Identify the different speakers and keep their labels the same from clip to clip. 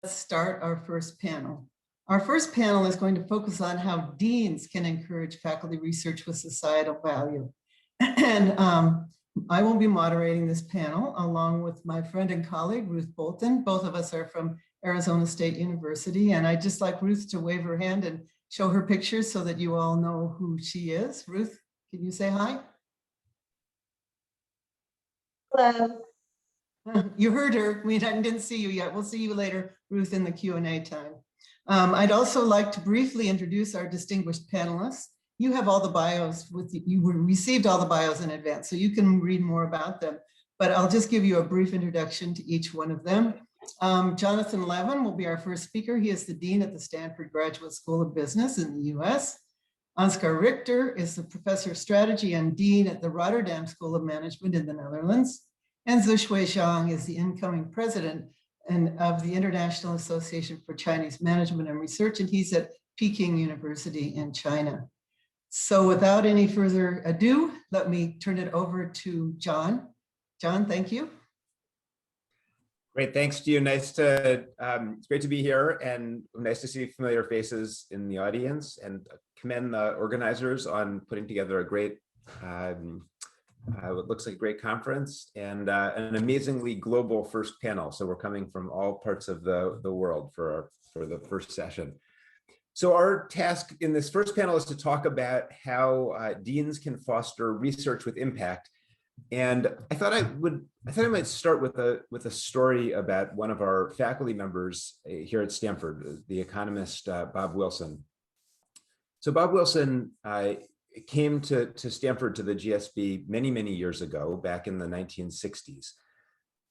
Speaker 1: Start our first panel. Our first panel is going to focus on how deans can encourage faculty research with societal value. And I will be moderating this panel along with my friend and colleague, Ruth Bolton. Both of us are from Arizona State University. And I'd just like Ruth to wave her hand and show her pictures so that you all know who she is. Ruth, can you say hi?
Speaker 2: Hello.
Speaker 1: You heard her. We didn't see you yet. We'll see you later, Ruth, in the Q&A time. I'd also like to briefly introduce our distinguished panelists. You have all the bios you received all the bios in advance, so you can read more about them. But I'll just give you a brief introduction to each one of them. Jonathan Levin will be our first speaker. He is the dean at the Stanford Graduate School of Business in the US. Ansgar Richter is the professor of strategy and dean at the Rotterdam School of Management in the Netherlands. And Zhixue Zhang is the incoming president of the International Association for Chinese Management and Research, and he's at Peking University in China. So without any further ado, let me turn it over to John. John, thank you.
Speaker 3: Great, thanks to you. It's great to be here, and nice to see familiar faces in the audience, and commend the organizers on putting together a great what looks like a great conference and an amazingly global first panel. So we're coming from all parts of the world for the first session. So our task in this first panel is to talk about how deans can foster research with impact. And I thought I might start with a story about one of our faculty members here at Stanford, the economist Bob Wilson. So Bob Wilson came to Stanford, to the GSB many years ago, back in the 1960s.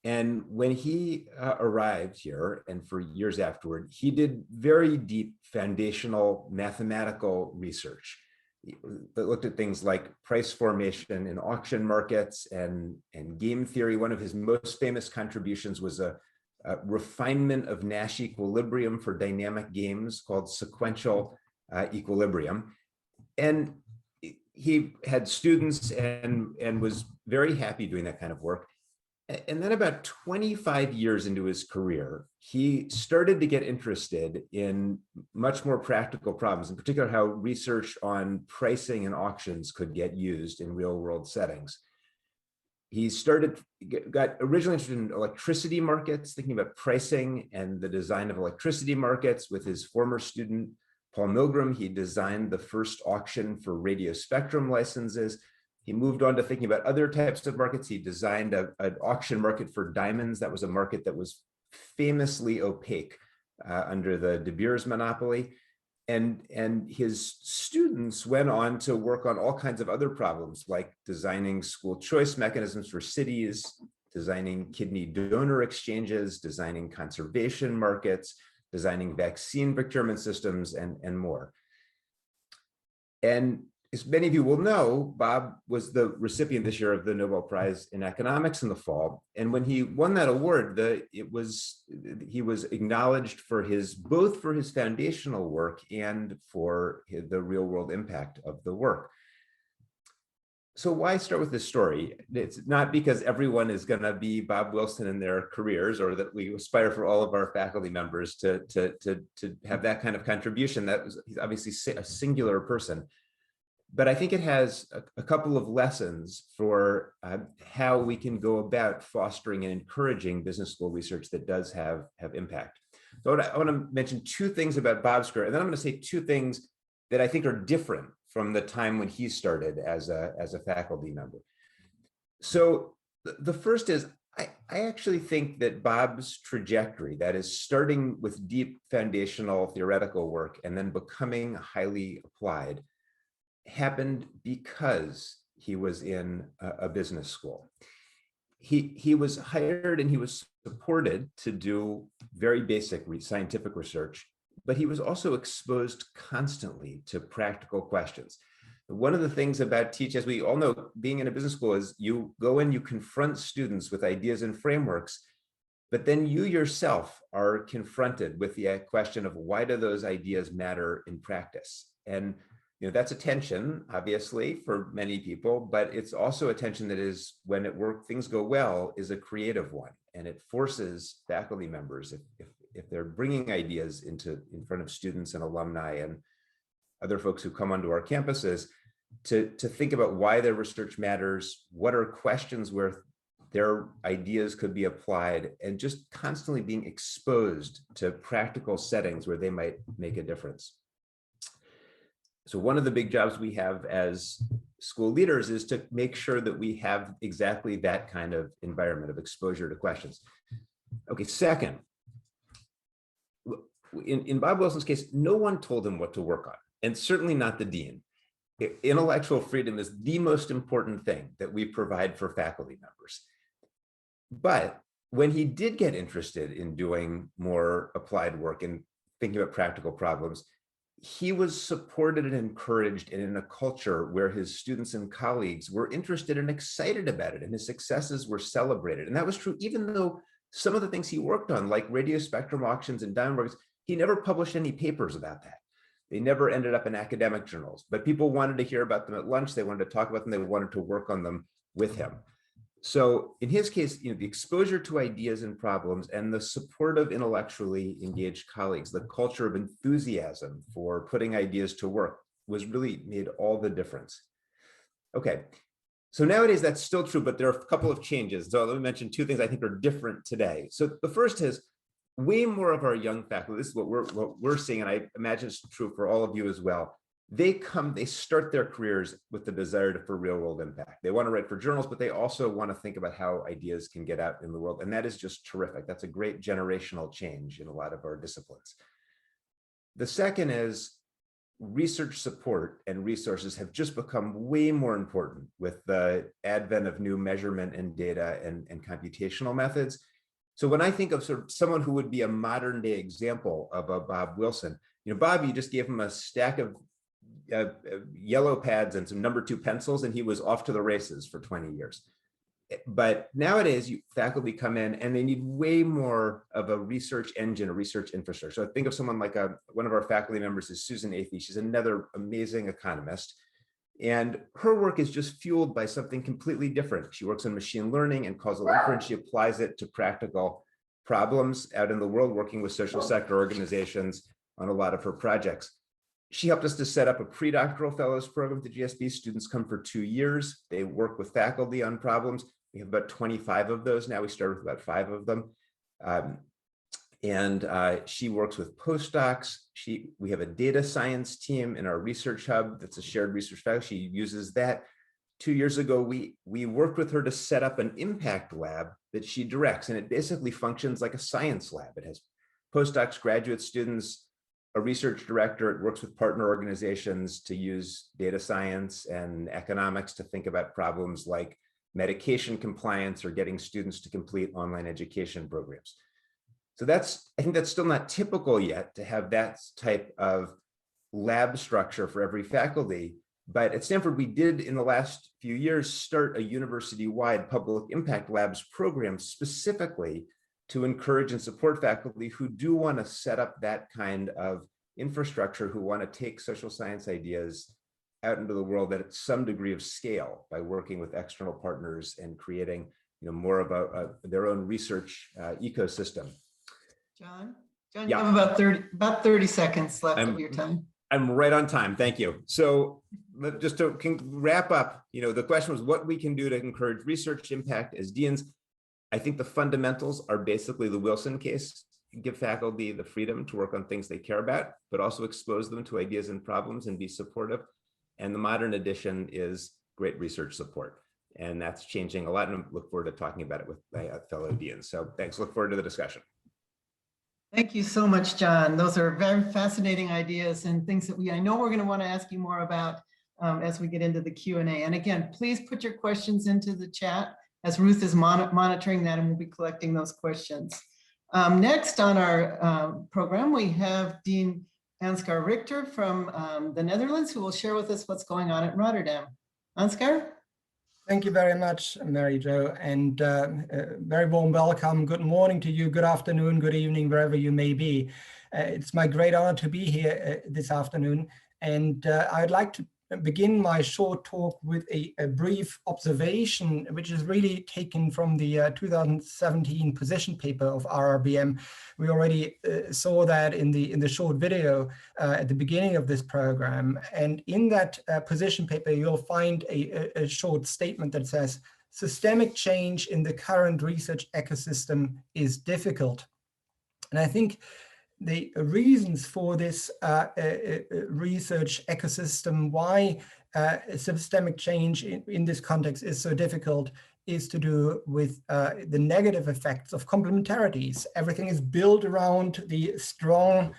Speaker 3: And when he arrived here, and for years afterward, he did very deep foundational mathematical research that looked at things like price formation in auction markets and game theory. One of his most famous contributions was a refinement of Nash equilibrium for dynamic games called sequential equilibrium. And he had students and was very happy doing that kind of work. And then about 25 years into his career, he started to get interested in much more practical problems, in particular how research on pricing and auctions could get used in real world settings. He got originally interested in electricity markets, thinking about pricing and the design of electricity markets with his former student, Paul Milgram. He designed the first auction for radio spectrum licenses. He moved on to thinking about other types of markets. He designed an auction market for diamonds. That was a market that was famously opaque under the De Beers monopoly. And his students went on to work on all kinds of other problems, like designing school choice mechanisms for cities, designing kidney donor exchanges, designing conservation markets, designing vaccine procurement systems, and more. And as many of you will know, Bob was the recipient this year of the Nobel Prize in Economics in the fall. And when he won that award, he was acknowledged for both for his foundational work and for the real world impact of the work. So why start with this story? It's not because everyone is going to be Bob Wilson in their careers, or that we aspire for all of our faculty members to have that kind of contribution. He's obviously a singular person. But I think it has a couple of lessons for how we can go about fostering and encouraging business school research that does have impact. So I want to mention two things about Bob's career, and then I'm going to say two things that I think are different from the time when he started as a faculty member. So the first is, I actually think that Bob's trajectory, that is starting with deep foundational theoretical work and then becoming highly applied, happened because he was in a business school. He was hired and he was supported to do very basic scientific research, but he was also exposed constantly to practical questions. One of the things about as we all know, being in a business school is you go in, you confront students with ideas and frameworks, but then you yourself are confronted with the question of why do those ideas matter in practice? And that's a tension, obviously, for many people, but it's also a tension that is, when things go well, is a creative one. And it forces faculty members, if they're bringing ideas in front of students and alumni and other folks who come onto our campuses, to think about why their research matters, what are questions where their ideas could be applied, and just constantly being exposed to practical settings where they might make a difference. So one of the big jobs we have as school leaders is to make sure that we have exactly that kind of environment of exposure to questions. Okay, second, in Bob Wilson's case, no one told him what to work on, and certainly not the dean. Intellectual freedom is the most important thing that we provide for faculty members. But when he did get interested in doing more applied work and thinking about practical problems, he was supported and encouraged, and in a culture where his students and colleagues were interested and excited about it, and his successes were celebrated. And that was true even though some of the things he worked on, like radio spectrum auctions and diamond markets, he never published any papers about that. They never ended up in academic journals, but people wanted to hear about them at lunch. They wanted to talk about them. They wanted to work on them with him. So in his case, the exposure to ideas and problems and the support of intellectually engaged colleagues, the culture of enthusiasm for putting ideas to work was really made all the difference. Okay, so nowadays that's still true, but there are a couple of changes. So let me mention two things I think are different today. So the first is way more of our young faculty, this is what we're seeing, and I imagine it's true for all of you as well. They start their careers with the desire for real world impact. They want to write for journals, but they also want to think about how ideas can get out in the world. And that is just terrific. That's a great generational change in a lot of our disciplines. The second is research support and resources have just become way more important with the advent of new measurement and data and computational methods. So when I think of sort of someone who would be a modern day example of a Bob Wilson, Bob, you just gave him a stack of yellow pads and some number 2 pencils, and he was off to the races for 20 years. But nowadays, faculty come in and they need way more of a research engine, a research infrastructure. So think of someone like one of our faculty members is Susan Athey. She's another amazing economist. And her work is just fueled by something completely different. She works on machine learning and causal inference. She applies it to practical problems out in the world, working with social sector organizations on a lot of her projects. She helped us to set up a pre-doctoral fellows program at the GSB. Students come for 2 years. They work with faculty on problems. We have about 25 of those now. We started with about 5 of them. She works with postdocs. We have a data science team in our research hub that's a shared research faculty. She uses that. 2 years ago, we worked with her to set up an impact lab that she directs, and it basically functions like a science lab. It has postdocs, graduate students, a research director. It works with partner organizations to use data science and economics to think about problems like medication compliance or getting students to complete online education programs. So I think that's still not typical yet to have that type of lab structure for every faculty. But at Stanford, we did in the last few years start a university-wide public impact labs program specifically to encourage and support faculty who do want to set up that kind of infrastructure, who want to take social science ideas out into the world at some degree of scale by working with external partners and creating more of their own research ecosystem.
Speaker 1: John, you have about 30 seconds left of your time.
Speaker 3: I'm right on time. Thank you. So just to wrap up, the question was what we can do to encourage research impact as deans. I think the fundamentals are basically the Wilson case. Give faculty the freedom to work on things they care about, but also expose them to ideas and problems and be supportive. And the modern edition is great research support. And that's changing a lot. And I look forward to talking about it with my fellow deans. So thanks. Look forward to the discussion.
Speaker 1: Thank you so much, John. Those are very fascinating ideas and things that I know we're going to want to ask you more about as we get into the Q&A. And again, please put your questions into the chat as Ruth is monitoring that, and we'll be collecting those questions. Next on our program, we have Dean Ansgar Richter from the Netherlands, who will share with us what's going on at Rotterdam. Ansgar?
Speaker 2: Thank you very much, Mary Jo, and very warm welcome. Good morning to you, good afternoon, good evening, wherever you may be. It's my great honor to be here this afternoon, and I'd like to begin my short talk with a brief observation, which is really taken from the 2017 position paper of RRBM. We already saw that in the short video at the beginning of this program. And in that position paper, you'll find a short statement that says, systemic change in the current research ecosystem is difficult. And I think the reasons for this research ecosystem, why systemic change in this context is so difficult, is to do with the negative effects of complementarities. Everything is built around the strong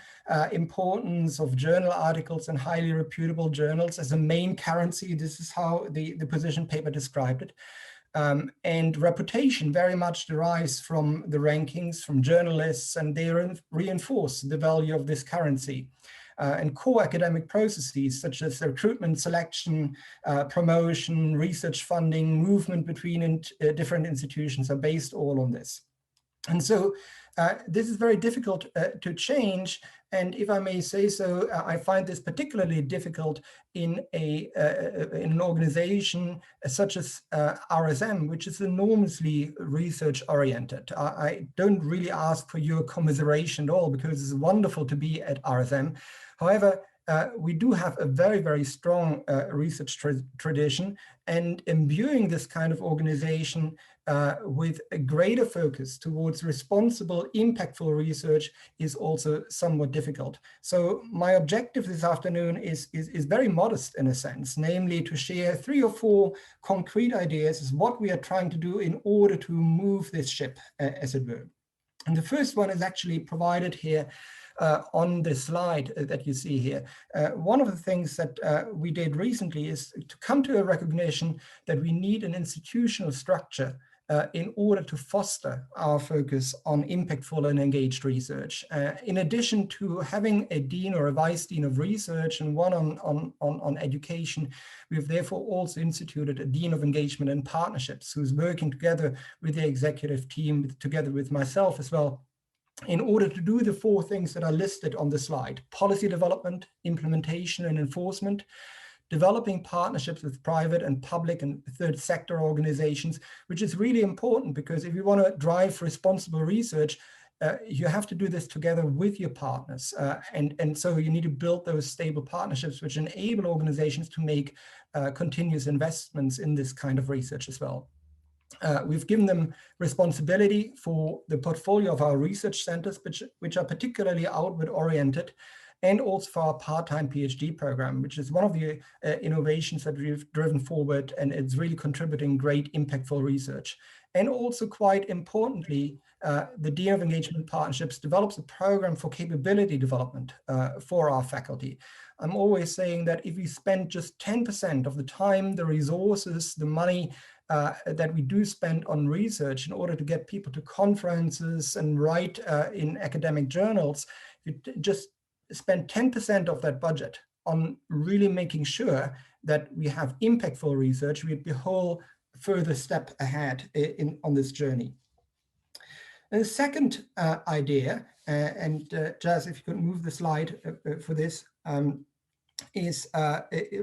Speaker 2: importance of journal articles and highly reputable journals as a main currency. This is how the position paper described it. And reputation very much derives from the rankings from journalists, and they reinforce the value of this currency. And core academic processes such as recruitment, selection, promotion, research funding, movement between different institutions are based all on this. And so this is very difficult to change. And if I may say so, I find this particularly difficult in an organization such as RSM, which is enormously research oriented. I don't really ask for your commiseration at all, because it's wonderful to be at RSM. However, we do have a very, very strong research tradition, and imbuing this kind of organization with a greater focus towards responsible, impactful research is also somewhat difficult. So my objective this afternoon is very modest in a sense, namely to share 3 or 4 concrete ideas as what we are trying to do in order to move this ship, as it were. And the first one is actually provided here on the slide that you see here. One of the things that we did recently is to come to a recognition that we need an institutional structure in order to foster our focus on impactful and engaged research. In addition to having a dean or a vice dean of research and one on education, we have therefore also instituted a dean of engagement and partnerships who's working together with the executive team, together with myself as well, in order to do the 4 things that are listed on the slide: policy development, implementation and enforcement, developing partnerships with private and public and third sector organizations, which is really important, because if you want to drive responsible research, you have to do this together with your partners. And so you need to build those stable partnerships which enable organizations to make continuous investments in this kind of research as well. We've given them responsibility for the portfolio of our research centers, which are particularly outward oriented, and also for our part-time PhD program, which is one of the innovations that we've driven forward, and it's really contributing great impactful research. And also, quite importantly, the Dean of Engagement Partnerships develops a program for capability development for our faculty. I'm always saying that if we spend just 10% of the time, the resources, the money that we do spend on research in order to get people to conferences and write in academic journals, you just spend 10% of that budget on really making sure that we have impactful research, we'd be a whole further step ahead on this journey. And the second idea, and Jazz, if you could move the slide for this, is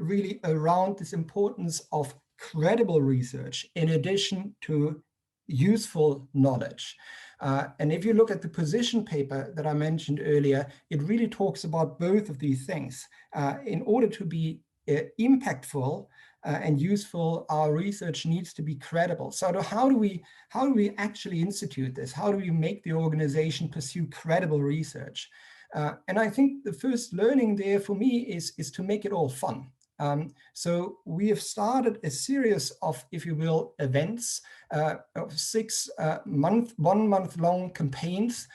Speaker 2: really around this importance of credible research in addition to useful knowledge. And if you look at the position paper that I mentioned earlier, it really talks about both of these things. In order to be impactful and useful, our research needs to be credible. So how do we actually institute this? How do we make the organization pursue credible research? And I think the first learning there for me is to make it all fun. So we have started a series of, if you will, events of 6 one-month-long campaigns,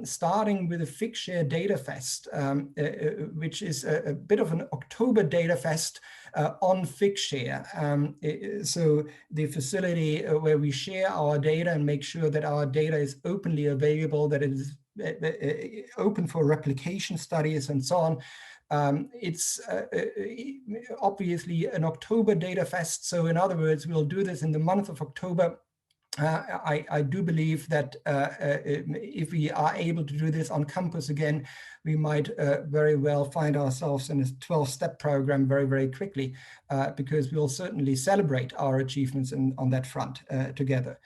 Speaker 2: starting with a Figshare Data Fest, which is a bit of an October Data Fest on Figshare. So the facility where we share our data and make sure that our data is openly available, that it is open for replication studies and so on. It's obviously an October Data Fest. So in other words, we'll do this in the month of October. I do believe that if we are able to do this on campus again, we might very well find ourselves in a 12-step program very, very quickly, because we'll certainly celebrate our achievements on that front together.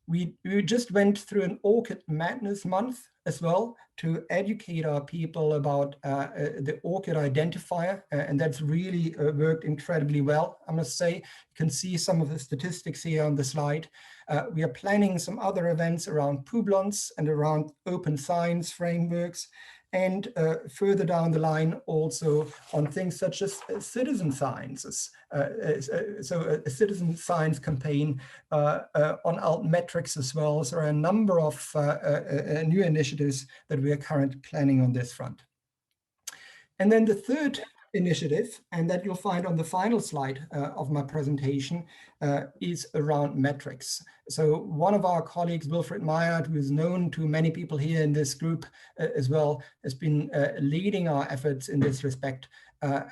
Speaker 2: We just went through an Orchid Madness month as well to educate our people about the Orchid identifier, and that's really worked incredibly well, I must say. You can see some of the statistics here on the slide. We are planning some other events around Publons and around open science frameworks, and further down the line also on things such as citizen sciences. So a citizen science campaign on altmetrics as well. So there are a number of new initiatives that we are currently planning on this front. And then the third initiative, and that you'll find on the final slide of my presentation, is around metrics. So one of our colleagues, Wilfried Meyert, who is known to many people here in this group as well, has been leading our efforts in this respect.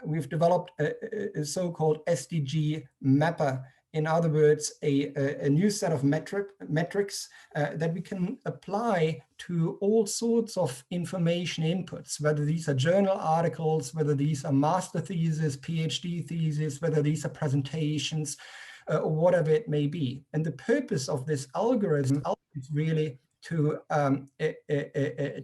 Speaker 2: We've developed a so-called Sdg Mapper. In other words, a new set of metrics that we can apply to all sorts of information inputs, whether these are journal articles, whether these are master theses, PhD theses, whether these are presentations, or whatever it may be. And the purpose of this algorithm is really to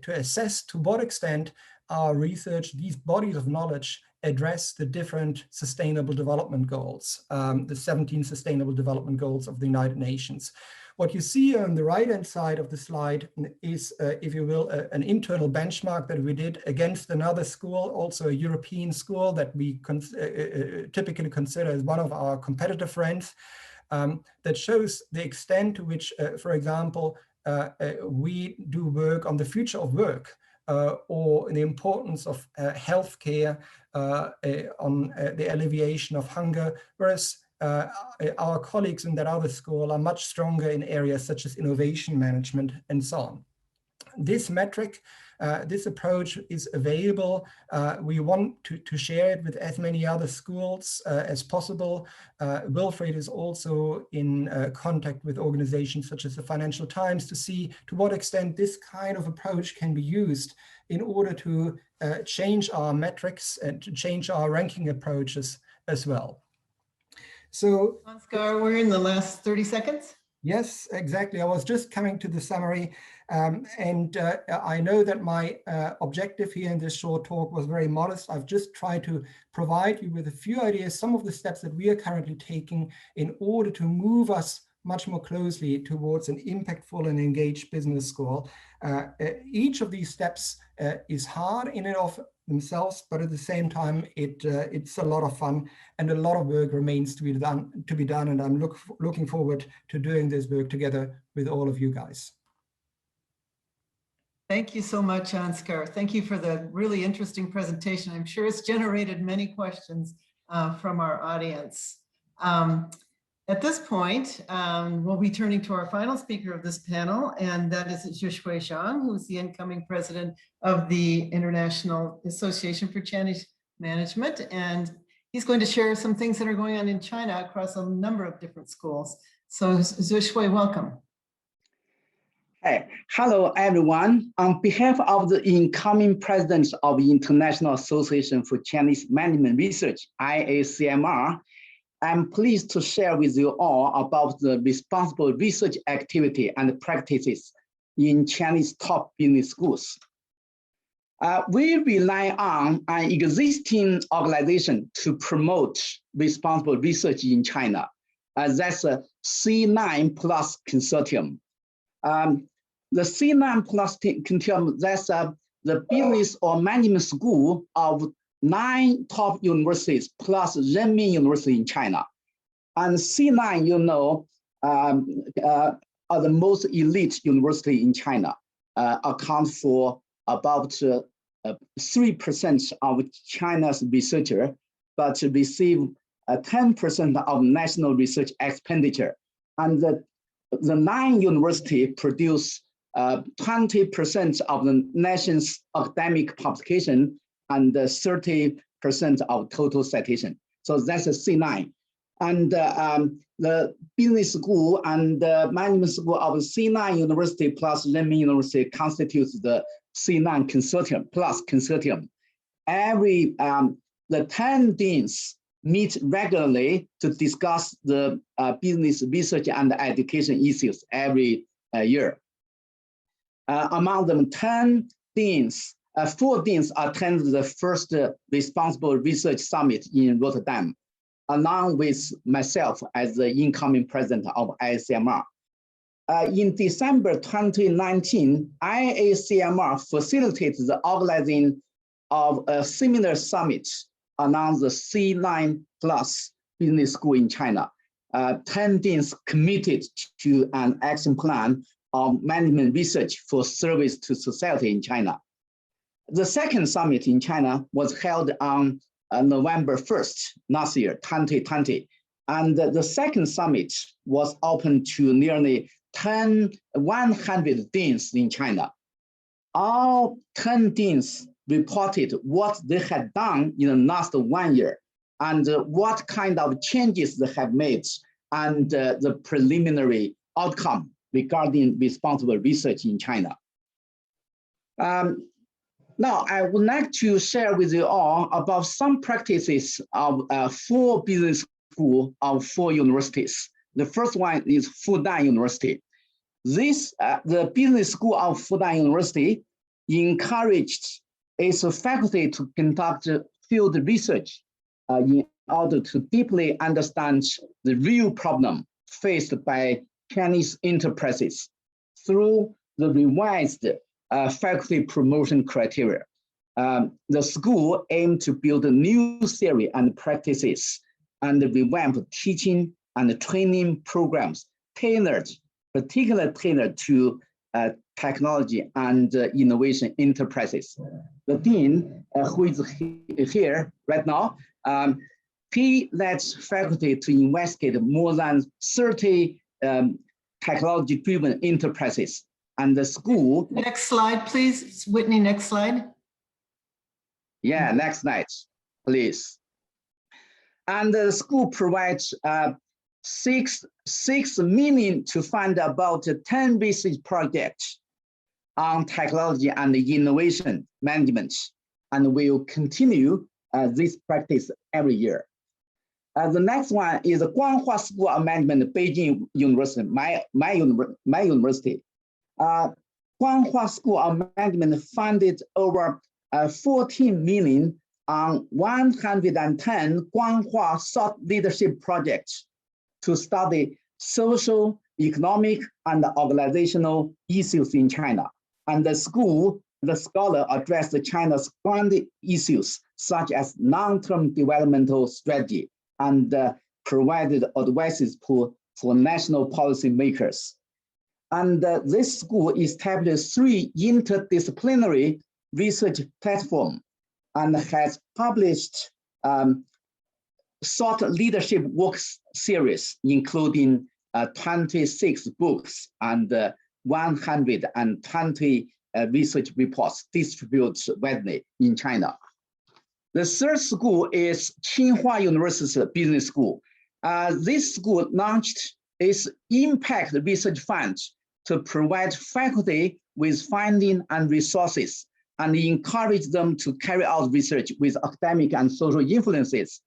Speaker 2: assess to what extent our research, these bodies of knowledge, address the different sustainable development goals, the 17 sustainable development goals of the United Nations. What you see on the right-hand side of the slide is, if you will, an internal benchmark that we did against another school, also a European school that we typically consider as one of our competitor friends, that shows the extent to which, for example, we do work on the future of work, or the importance of healthcare, on the alleviation of hunger, whereas our colleagues in that other school are much stronger in areas such as innovation management and so on. This metric, this approach is available. We want to share it with as many other schools as possible. Wilfried is also in contact with organizations such as the Financial Times to see to what extent this kind of approach can be used in order to change our metrics and to change our ranking approaches as well. So,
Speaker 1: Ansgar, we're in the last 30 seconds.
Speaker 2: Yes, exactly. I was just coming to the summary, and I know that my objective here in this short talk was very modest. I've just tried to provide you with a few ideas, some of the steps that we are currently taking in order to move us much more closely towards an impactful and engaged business school. Each of these steps is hard in and of themselves, but at the same time, it's a lot of fun and a lot of work remains to be done. And I'm looking forward to doing this work together with all of you guys.
Speaker 1: Thank you so much, Ansgar. Thank you for the really interesting presentation. I'm sure it's generated many questions from our audience. At this point, we'll be turning to our final speaker of this panel, and that is Zhixue Zhang, who's the incoming president of the International Association for Chinese Management. And he's going to share some things that are going on in China across a number of different schools. So Zhixue, welcome.
Speaker 4: Hey, hello, everyone. On behalf of the incoming president of the International Association for Chinese Management Research, IACMR, I'm pleased to share with you all about the responsible research activity and practices in Chinese top business schools. We rely on an existing organization to promote responsible research in China. That's a C9 Plus Consortium. The C9 Plus Consortium, that's the business or management school of 9 top universities plus Renmin University in China. And C9, you know, are the most elite university in China, account for about 3% of China's researcher, but receive 10% of national research expenditure. And the 9 universities produce 20% of the nation's academic publication and 30% of total citation. So that's a C9. And the business school and the management school of C9 University plus Renmin University constitutes the C9 consortium plus consortium. The 10 deans meet regularly to discuss the business research and education issues every year. Among them, 10 deans, 4 deans attended the first Responsible Research Summit in Rotterdam, along with myself as the incoming president of IACMR. In December 2019, IACMR facilitated the organizing of a similar summit along the C9 plus business school in China. 10 deans committed to an action plan of management research for service to society in China. The second summit in China was held on November 1st last year, 2020. And the second summit was open to nearly 100 deans in China. All 10 deans reported what they had done in the last 1 year and what kind of changes they have made and the preliminary outcome regarding responsible research in China. Now, I would like to share with you all about some practices of 4 business schools of 4 universities. The first one is Fudan University. The business school of Fudan University encouraged its faculty to conduct field research in order to deeply understand the real problem faced by Chinese enterprises through the revised faculty promotion criteria. The school aimed to build a new theory and practices and revamp teaching and training programs particularly tailored to technology and innovation enterprises. The dean, who is here right now, he led faculty to investigate more than 30 technology-driven enterprises. And the school—
Speaker 1: Next slide, please. Whitney, next slide.
Speaker 4: Yeah, next slide, please. And the school provides $6 million to fund about 10 research projects on technology and innovation management, and will continue this practice every year. The next one is the Qinghua School of Management, Beijing University, my university. Qinghua School of Management funded over 14 million on 110 Qinghua thought leadership projects to study social, economic, and organizational issues in China. And the scholar addressed China's grand issues, such as long-term developmental strategy, and provided advices for national policy makers. And this school established 3 interdisciplinary research platforms and has published thought leadership works series, including 26 books and 120 research reports distributed widely in China. The third school is Qinghua University Business School. This school launched its Impact Research Fund to provide faculty with funding and resources and encourage them to carry out research with academic and social influences.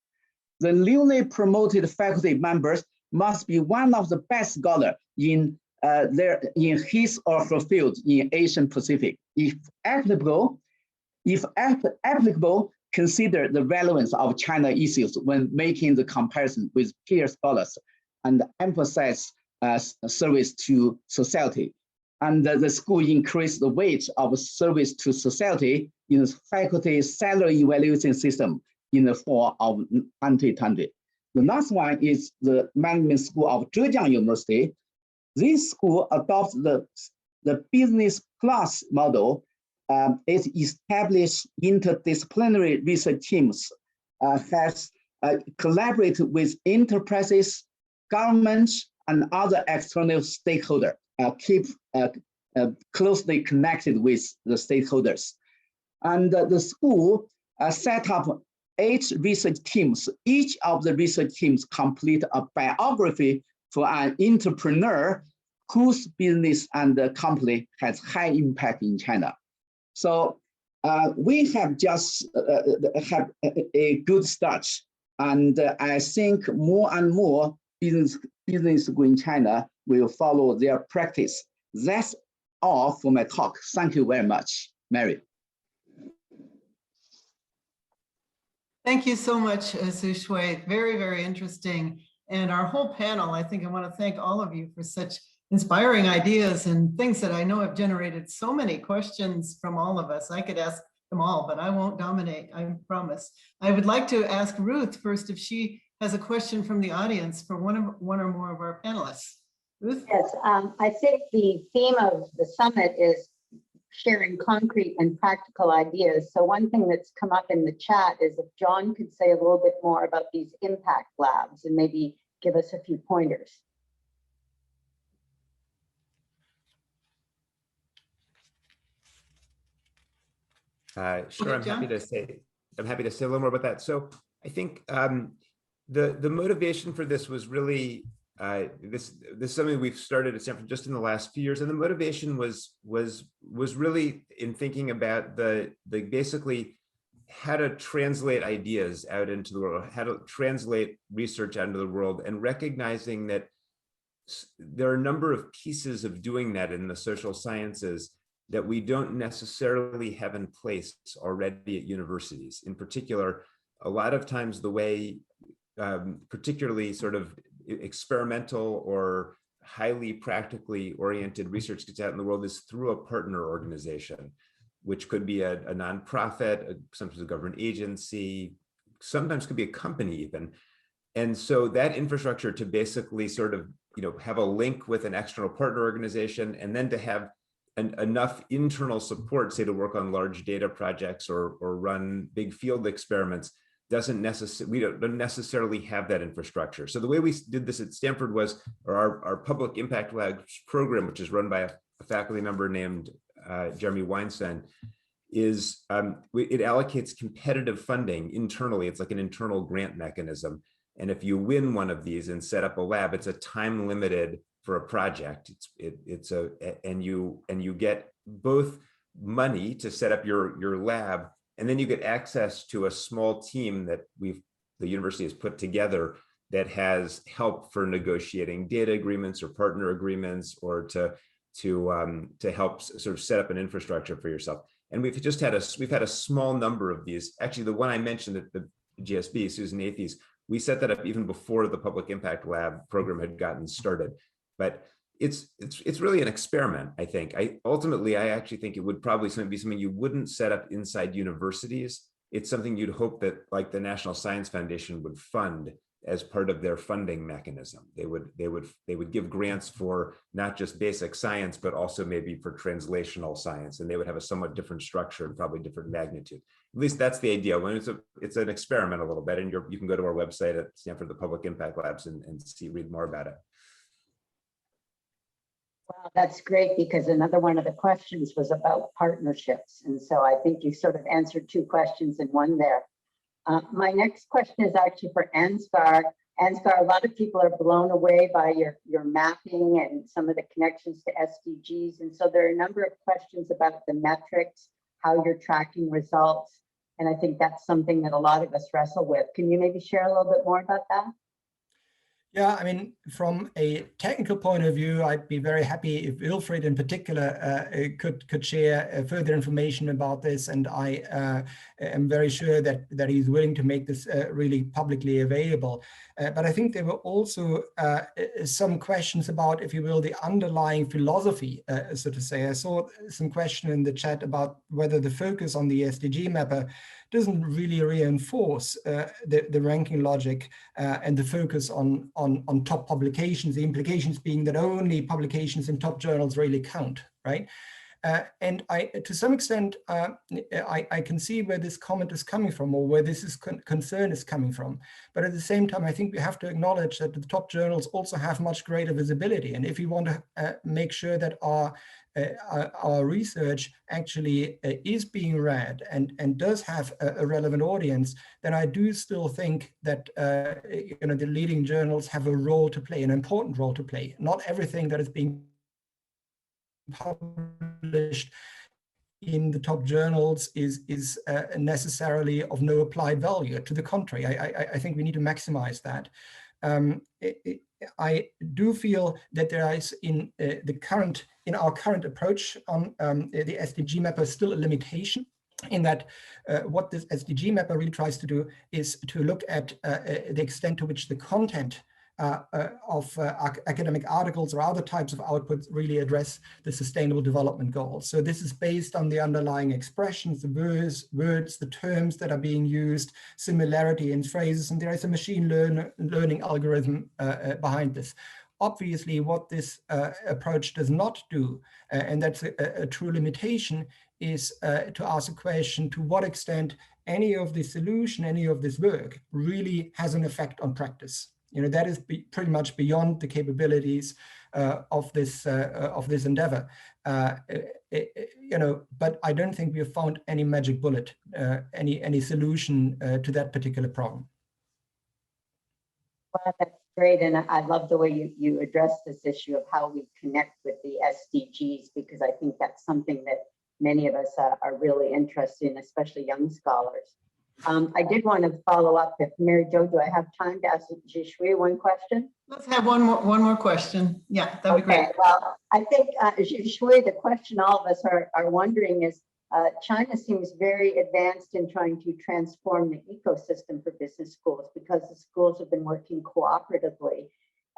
Speaker 4: The newly promoted faculty members must be one of the best scholars in his or her field in Asian Pacific. If applicable, consider the relevance of China issues when making the comparison with peer scholars and emphasize service to society. And the school increased the weight of service to society in the faculty salary evaluation system in the fall of 2020. The last one is the Management School of Zhejiang University. This school adopts the business class model. It established interdisciplinary research teams, has collaborated with enterprises, governments, and other external stakeholders, keep closely connected with the stakeholders. And the school set up 8 research teams. Each of the research teams complete a biography for an entrepreneur whose business and the company has high impact in China. So we have just have a good start. And I think more and more business in China will follow their practice. That's all for my talk. Thank you very much, Mary.
Speaker 1: Thank you so much, Zhixue. Very, very interesting. And our whole panel, I think I want to thank all of you for such inspiring ideas and things that I know have generated so many questions from all of us. I could ask them all, but I won't dominate, I promise. I would like to ask Ruth first if she has a question from the audience for one or more of our panelists. Ruth?
Speaker 5: Yes, I think the theme of the summit is sharing concrete and practical ideas. So one thing that's come up in the chat is if John could say a little bit more about these impact labs and maybe give us a few pointers.
Speaker 3: Sure, I'm happy to say a little more about that. So I think the motivation for this was really this is something we've started at Stanford just in the last few years, and the motivation was really in thinking about the basically how to translate ideas out into the world, how to translate research out into the world, and recognizing that there are a number of pieces of doing that in the social sciences that we don't necessarily have in place already at universities. In particular, a lot of times the way particularly sort of experimental or highly practically oriented research gets out in the world is through a partner organization, which could be a nonprofit, sometimes a government agency, sometimes could be a company even. And so that infrastructure to basically sort of, have a link with an external partner organization, and then to have enough internal support, say to work on large data projects or run big field experiments, we don't necessarily have that infrastructure. So the way we did this at Stanford was our Public Impact Labs program, which is run by a faculty member named Jeremy Weinstein, is it allocates competitive funding internally. It's like an internal grant mechanism. And if you win one of these and set up a lab, it's a time limited for a project. And you get both money to set up your lab, and then you get access to a small team that the university has put together that has help for negotiating data agreements or partner agreements, or to help sort of set up an infrastructure for yourself. And we've had a small number of these. Actually, the one I mentioned at the GSB, Susan Athey's, we set that up even before the Public Impact Lab program had gotten started. But it's really an experiment, I think. Ultimately, I actually think it would probably be something you wouldn't set up inside universities. It's something you'd hope that like the National Science Foundation would fund as part of their funding mechanism. They would give grants for not just basic science, but also maybe for translational science, and they would have a somewhat different structure and probably different magnitude. At least that's the idea. When it's an experiment a little bit, and you can go to our website at Stanford, the Public Impact Labs, and read more about it.
Speaker 5: Wow, that's great, because another one of the questions was about partnerships. And so I think you sort of answered two questions in one there. My next question is actually for Ansgar. Ansgar, a lot of people are blown away by your mapping and some of the connections to SDGs. And so there are a number of questions about the metrics, how you're tracking results. And I think that's something that a lot of us wrestle with. Can you maybe share a little bit more about that?
Speaker 2: Yeah, I mean, from a technical point of view, I'd be very happy if Wilfried in particular could share further information about this, and I am very sure that he's willing to make this really publicly available. But I think there were also some questions about, if you will, the underlying philosophy, so to say. I saw some question in the chat about whether the focus on the Sdg Mapper doesn't really reinforce the ranking logic and the focus on top publications, the implications being that only publications in top journals really count, right? And to some extent, I can see where this comment is coming from, or where this concern is coming from. But at the same time, I think we have to acknowledge that the top journals also have much greater visibility. And if we want to make sure that our research actually is being read and does have a relevant audience, then I do still think that the leading journals have a role to play, an important role to play. Not everything that is being published in the top journals is necessarily of no applied value. To the contrary, I think we need to maximize that. I do feel that there is in our current approach on the Sdg Mapper still a limitation, in that what this Sdg Mapper really tries to do is to look at the extent to which the content of academic articles or other types of outputs really address the Sustainable Development Goals. So this is based on the underlying expressions, the words, the terms that are being used, similarity in phrases, and there is a machine learning algorithm behind this. Obviously, what this approach does not do, and that's a true limitation, is to ask a question: to what extent any of the solution, any of this work really has an effect on practice? That is pretty much beyond the capabilities of this endeavor. But I don't think we have found any magic bullet, any solution to that particular problem.
Speaker 5: Well, that's great, and I love the way you address this issue of how we connect with the SDGs, because I think that's something that many of us are really interested in, especially young scholars. I did want to follow up. If Mary Jo, do I have time to ask Zhixue one question?
Speaker 1: Let's have one more question. Yeah, that would be great.
Speaker 5: Well, I think Zhixue, the question all of us are wondering is, China seems very advanced in trying to transform the ecosystem for business schools, because the schools have been working cooperatively.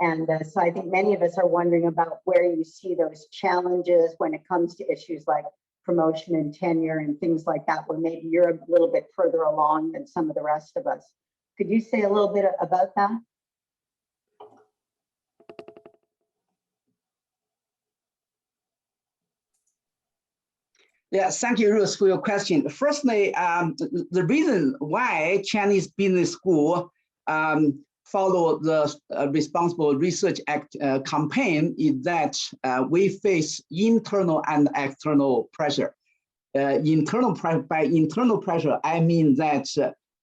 Speaker 5: And so I think many of us are wondering about where you see those challenges when it comes to issues like promotion and tenure and things like that, where maybe you're a little bit further along than some of the rest of us. Could you say a little bit about that?
Speaker 4: Yeah, thank you, Ruth, for your question. Firstly, the reason why Chinese business school follow the Responsible Research Act campaign is that we face internal and external pressure. By internal pressure, I mean that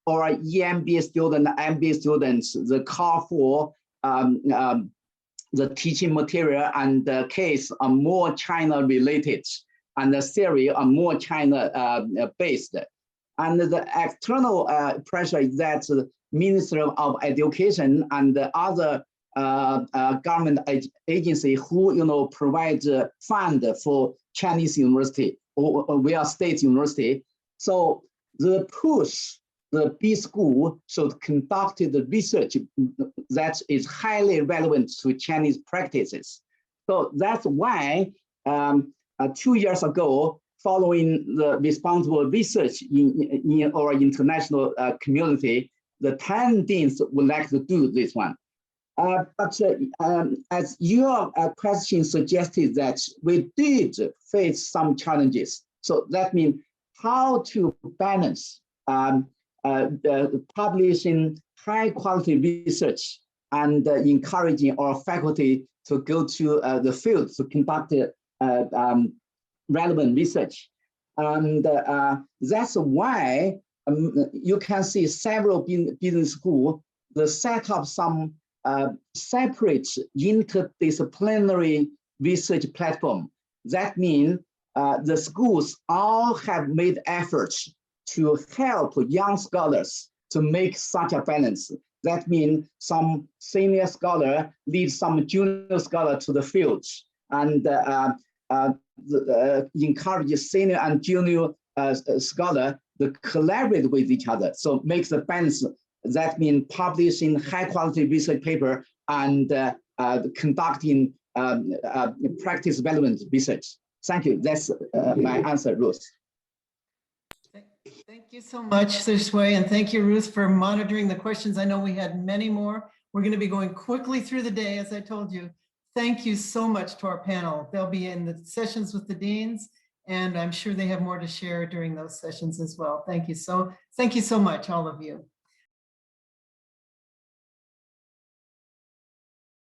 Speaker 4: our EMBA students, MBA students, the call for the teaching material and the case are more China related, and the theory are more China based. And the external pressure is that the Ministry of Education and the other government agency who provide fund for Chinese university or we are state university. So the push the B school should conduct the research that is highly relevant to Chinese practices. So that's why 2 years ago, following the responsible research in our international community, the 10 deans would like to do this one. But as your question suggested, that we did face some challenges. So that means how to balance publishing high quality research and encouraging our faculty to go to the field to conduct relevant research. And that's why you can see several business schools, they set up some separate interdisciplinary research platform. That means the schools all have made efforts to help young scholars to make such a balance. That means some senior scholar leads some junior scholar to the fields, and encourage senior and junior scholar to collaborate with each other. So makes the balance. That means publishing high quality research paper and conducting practice relevant research. Thank you. That's my answer, Ruth.
Speaker 1: Thank you so much, Zhixue, and thank you, Ruth, for monitoring the questions. I know we had many more. We're going to be going quickly through the day, as I told you. Thank you so much to our panel. They'll be in the sessions with the deans And I'm sure they have more to share during those sessions as well. Thank you so much, all of you.